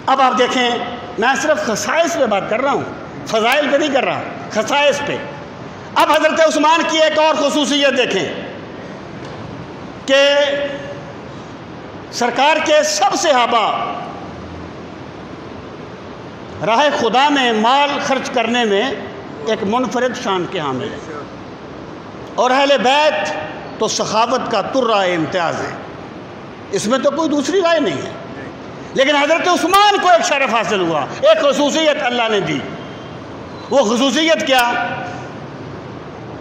اب آپ دیکھیں، میں صرف خصائص پہ بات کر رہا ہوں، فضائل پہ نہیں کر رہا، خصائص پہ۔ اب حضرت عثمان کی ایک اور خصوصیت دیکھیں کہ سرکار کے سب صحابہ راہ خدا میں مال خرچ کرنے میں ایک منفرد شان کے حامل ہیں، اور اہل بیت تو سخاوت کا ترہ امتیاز ہے، اس میں تو کوئی دوسری رائے نہیں ہے۔ لیکن حضرت عثمان کو ایک شرف حاصل ہوا، ایک خصوصیت اللہ نے دی۔ وہ خصوصیت کیا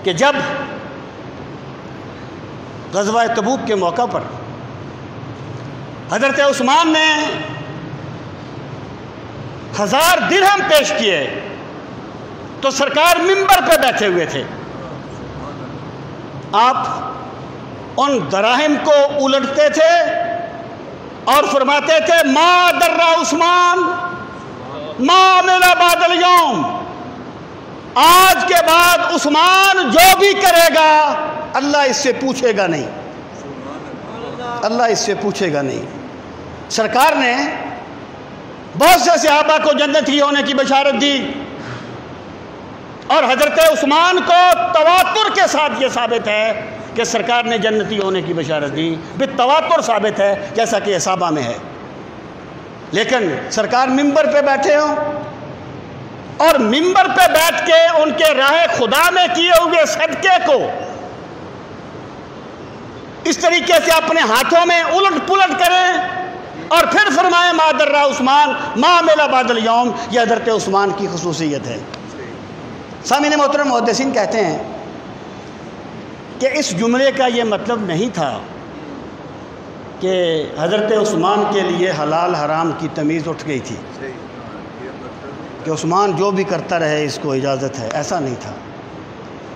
کہ جب غزوہ تبوک کے موقع پر حضرت عثمان نے 1000 درہم پیش کیے تو سرکار منبر پہ بیٹھے ہوئے تھے۔ آپ ان دراہم کو الٹتے تھے اور فرماتے تھے ما در عثمان ما عمل بعد اليوم، آج کے بعد عثمان جو بھی کرے گا اللہ اس سے پوچھے گا نہیں، اللہ اس سے پوچھے گا نہیں۔ سرکار نے بہت سے صحابہ کو جنتی ہونے کی بشارت دی، اور حضرت عثمان کو تواتر کے ساتھ یہ ثابت ہے کہ سرکار نے جنتی ہونے کی بشارت دی، بالتواتر ثابت ہے جیسا کہ اصحابہ میں ہے۔ لیکن سرکار منبر پہ بیٹھے ہوں اور منبر پہ بیٹھ کے ان کے راہ خدا میں کیے ہوئے صدقے کو اس طریقے سے اپنے ہاتھوں میں الٹ پلٹ کریں اور پھر فرمائیں ما در عثمان ما عمل بعد اليوم، یہ حضرت عثمان کی خصوصیت ہے۔ سامعین محترم، محدثین کہتے ہیں کہ اس جملے کا یہ مطلب نہیں تھا کہ حضرت عثمان کے لیے حلال حرام کی تمیز اٹھ گئی تھی کہ عثمان جو بھی کرتا رہے اس کو اجازت ہے، ایسا نہیں تھا۔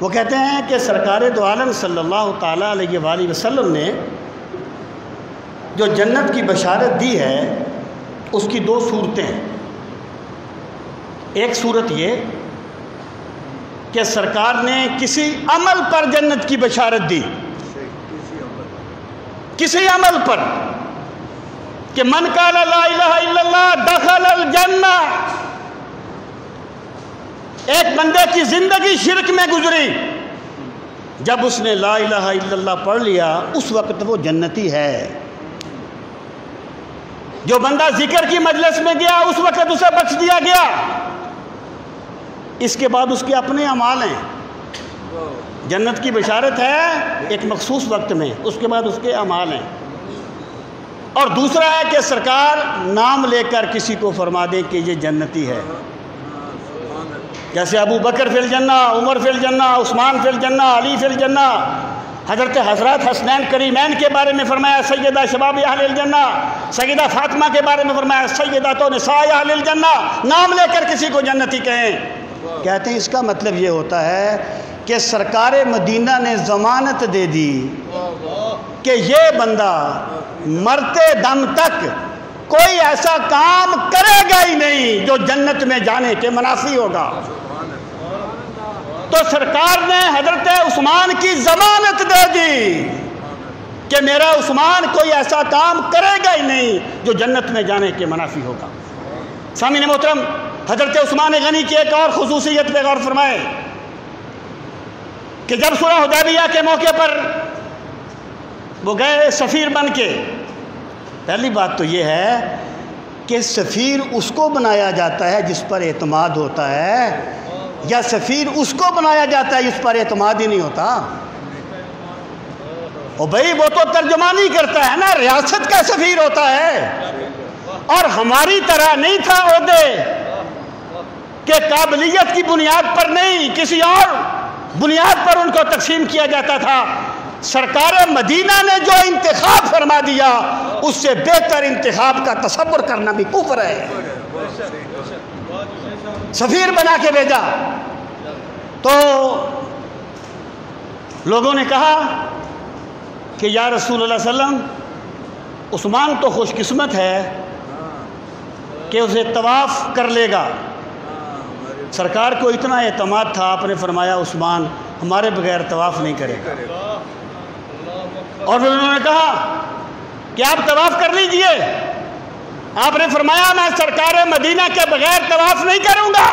وہ کہتے ہیں کہ سرکار دو عالم صلی اللہ تعالیٰ علیہ وآلہ وسلم نے جو جنت کی بشارت دی ہے اس کی 2 صورتیں ہیں۔ ایک صورت یہ کہ سرکار نے کسی عمل پر جنت کی بشارت دی، کسی عمل پر، کہ من قال لا الہ الا اللہ دخل الجنہ۔ ایک بندے کی زندگی شرک میں گزری، جب اس نے لا الہ الا اللہ پڑھ لیا اس وقت وہ جنتی ہے۔ جو بندہ ذکر کی مجلس میں گیا اس وقت اسے بخش دیا گیا، اس کے بعد اس کے اپنے اعمال ہیں۔ جنت کی بشارت ہے ایک مخصوص وقت میں، اس کے بعد اس کے اعمال ہیں۔ اور دوسرا ہے کہ سرکار نام لے کر کسی کو فرما دیں کہ یہ جنتی ہے، جیسے ابو بکر فی الجنہ، عمر فی الجنہ، عثمان فی الجنہ، علی فی الجنہ۔ حضرت حسنین کریمین کے بارے میں فرمایا سیدہ شباب اہل الجنہ، سیدہ فاطمہ کے بارے میں فرمایا سیدہ نساء اہل الجنہ۔ نام لے کر کسی کو جنتی کہیں، کہتے ہیں اس کا مطلب یہ ہوتا ہے کہ سرکار مدینہ نے ضمانت دے دی کہ یہ بندہ مرتے دم تک کوئی ایسا کام کرے گا ہی نہیں جو جنت میں جانے کے منافی ہوگا۔ تو سرکار نے حضرت عثمان کی ضمانت دے دی کہ میرا عثمان کوئی ایسا کام کرے گا ہی نہیں جو جنت میں جانے کے منافی ہوگا۔ سامعین محترم، حضرت عثمان غنی کی ایک اور خصوصیت پہ غور فرمائے کہ جب صلح حدیبیہ کے موقع پر وہ گئے سفیر بن کے، پہلی بات تو یہ ہے کہ سفیر اس کو بنایا جاتا ہے جس پر اعتماد ہوتا ہے، یا سفیر اس کو بنایا جاتا ہے جس پر اعتماد ہی نہیں ہوتا؟ اور بھائی وہ تو ترجمانی کرتا ہے نا، ریاست کا سفیر ہوتا ہے، اور ہماری طرح نہیں تھا عہدے کہ قابلیت کی بنیاد پر نہیں، کسی اور بنیاد پر ان کو تقسیم کیا جاتا تھا۔ سرکار مدینہ نے جو انتخاب فرما دیا، اس سے بہتر انتخاب کا تصور کرنا بھی کفر ہے۔ سفیر بنا کے بھیجا تو لوگوں نے کہا کہ یا رسول اللہ صلی اللہ علیہ وسلم، عثمان تو خوش قسمت ہے کہ اسے طواف کر لے گا۔ سرکار کو اتنا اعتماد تھا، آپ نے فرمایا عثمان ہمارے بغیر طواف نہیں کرے گا۔ اور پھر انہوں نے کہا کہ آپ طواف کر لیجئے، آپ نے فرمایا میں سرکار مدینہ کے بغیر طواف نہیں کروں گا۔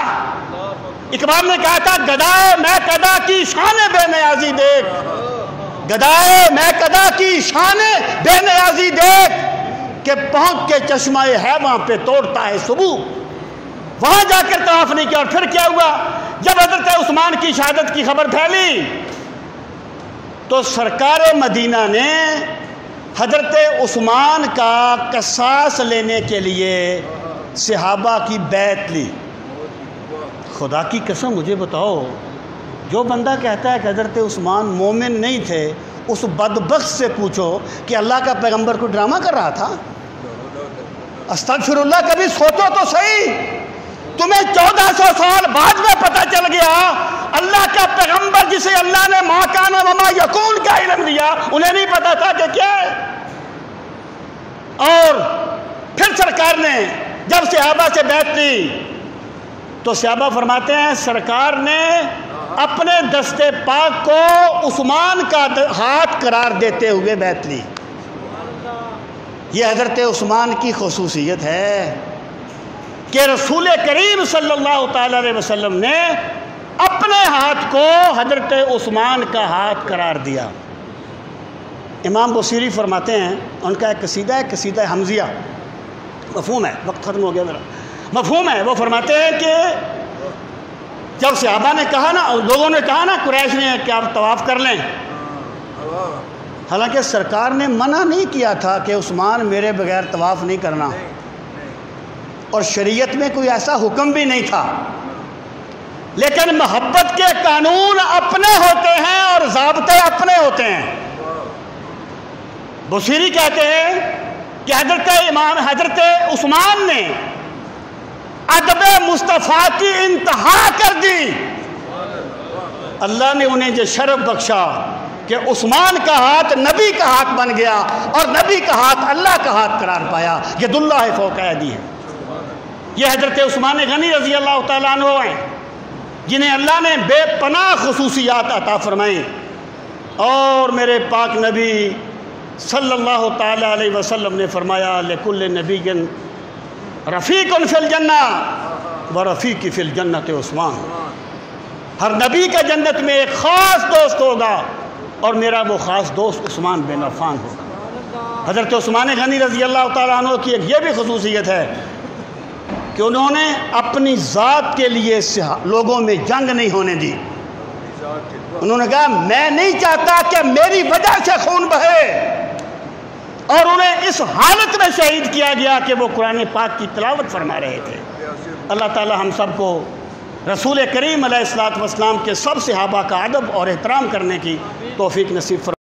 اقبال نے کہا تھا گدائے میں قدا کی شان بے نیازی دیکھ، گدائے میں قدا کی شان بے نیازی دیکھ، کہ پہنچ کے چشمہ ہے وہاں پہ توڑتا ہے صبح، وہاں جا کر طواف نہیں کیا۔ اور پھر کیا ہوا، جب حضرت عثمان کی شہادت کی خبر پھیلی تو سرکار مدینہ نے حضرت عثمان کا قصاص لینے کے لیے صحابہ کی بیعت لی۔ خدا کی قسم مجھے بتاؤ، جو بندہ کہتا ہے کہ حضرت عثمان مومن نہیں تھے، اس بدبخت سے پوچھو کہ اللہ کا پیغمبر کو ڈرامہ کر رہا تھا؟ استغفر اللہ، کبھی سوچو تو صحیح۔ تمہیں 1400 سال بعد میں پتہ چل گیا اللہ کا پیغمبر جسے اللہ نے ما کان و ما یکون کا علم دیا، انہیں نہیں پتا تھا کہ کیا ہے۔ اور پھر سرکار نے جب صحابہ سے بیعت لی تو صحابہ فرماتے ہیں سرکار نے اپنے دست پاک کو عثمان کا ہاتھ قرار دیتے ہوئے بیعت لی۔ یہ حضرت عثمان کی خصوصیت ہے کہ رسول کریم صلی اللہ تعالی علیہ وسلم نے اپنے ہاتھ کو حضرت عثمان کا ہاتھ قرار دیا۔ امام بصیری فرماتے ہیں، ان کا ایک قصیدہ ہے، قصیدہ حمزیہ، مفہوم ہے، وقت ختم ہو گیا میرا، مفہوم ہے۔ وہ فرماتے ہیں کہ جب صحابہ نے کہا نا، لوگوں نے کہا نا قریش نے کہ آپ طواف کر لیں، حالانکہ سرکار نے منع نہیں کیا تھا کہ عثمان میرے بغیر طواف نہیں کرنا، اور شریعت میں کوئی ایسا حکم بھی نہیں تھا، لیکن محبت کے قانون اپنے ہوتے ہیں اور ضابطے اپنے ہوتے ہیں۔ بصیری کہتے ہیں کہ حضرت عثمان نے ادب مصطفیٰ کی انتہا کر دی۔ اللہ نے انہیں جو شرف بخشا کہ عثمان کا ہاتھ نبی کا ہاتھ بن گیا، اور نبی کا ہاتھ اللہ کا ہاتھ قرار پایا۔ ید اللہ فوق ایدی ہے۔ یہ حضرت عثمان غنی رضی اللہ تعالیٰ عنہ ہیں، جنہیں اللہ نے بے پناہ خصوصیات عطا فرمائیں، اور میرے پاک نبی صلی اللہ تعالیٰ علیہ وسلم نے فرمایا لکل نبی رفیق فی الجنہ و رفیق فی الجنت عثمان۔ ہر نبی کا جنت میں ایک خاص دوست ہوگا، اور میرا وہ خاص دوست عثمان بن عفان ہوگا۔ حضرت عثمان غنی رضی اللہ تعالیٰ عنہ کی ایک یہ بھی خصوصیت ہے کہ انہوں نے اپنی ذات کے لیے لوگوں میں جنگ نہیں ہونے دی۔ انہوں نے کہا میں نہیں چاہتا کہ میری وجہ سے خون بہے، اور انہیں اس حالت میں شہید کیا گیا کہ وہ قرآن پاک کی تلاوت فرما رہے تھے۔ اللہ تعالی ہم سب کو رسول کریم علیہ الصلوۃ والسلام کے سب صحابہ کا ادب اور احترام کرنے کی توفیق نصیب فرمائے۔